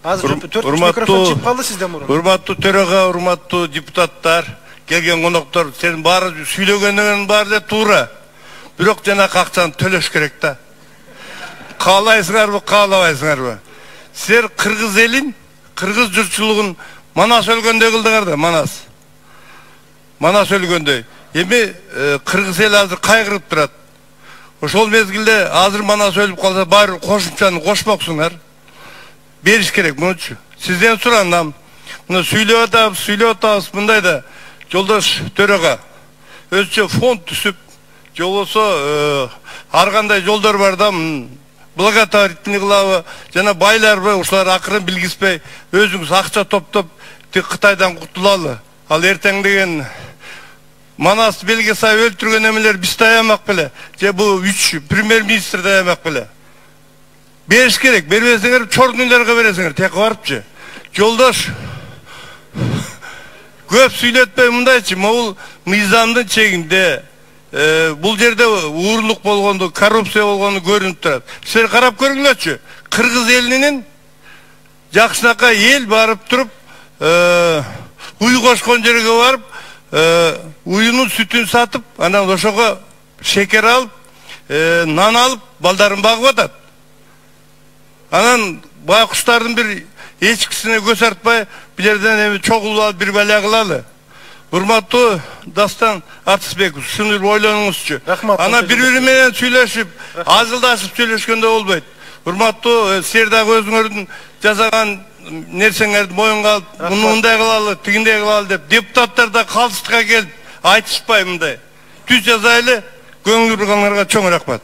Азыр 4 микрофон чип калды сизден мурун. Урматтуу төраға, урматтуу депутаттар, келген коноктор, сен баары сүйлөгөнүңүн баары да туура. Бирок жана акчаны төлөш керек да. Каалайсыңарбы, каалабайсыңарбы? Силер кыргыз элин, кыргыз журтчулугун Манас өлгөндөй кылдыңар да, Манас. Манас өлгөндөй. Эми кыргыз эл азыр кайгырып турат. Ошол мезгилде азыр Манас өлүп калса, баары кошумчаны кошмоксуңар. Бериш керек мынчу. Сизден суранам. Мына сүйлөп атабыз, мындай да жолдош төрага өзчө фонд түзүп, жолосо ар кандай жолдор бар да, благотворительный кылабы, жана байларбы, ушулар акырын билгиспей, өзүңүз акча топтоп, Кытайдан кутулалы. Ал эртең деген Манас белге сай өлтүргөн эмелер биз таямак беле, же бул 3 премьер-министр таямак беле. Бериш керек, бербесеңер чорнуйларга бересиңер, тек барыпчы. Жолдош, көп сүйлөтпөй мындайчы, могул мыйзамдын чегинде, бул жерде уурлук болгонду, коррупция болгонду көрүнүп турат. Силер карап көрүңүлөрчү, кыргыз элинин жакшынакай эл барып туруп, уй кошкон жерге барып, уюнун сүтүн сатып, анан ошого шекер алып, нан алып, балдарын багып атат. Анан байкуштардын бир эчкисине көз артпай, билерден эми чогулуп алып бир бала кылалы. Урматтуу Дастан Атысбеков, шуну ойлонуңузчу. Ана бири-бири менен сүйлөшүп, азылдашып сүйлөшкөндө болбойт. Урматтуу, силер дагы өзүңөрдүн жасаган нерсеңерди моюнга алып, мындай кылалы, тигиндей кылалы деп, депутаттар да калыстыкка келип айтышпай мындай. Түз жазайлы, көңүл бургандарга чоң рахмат.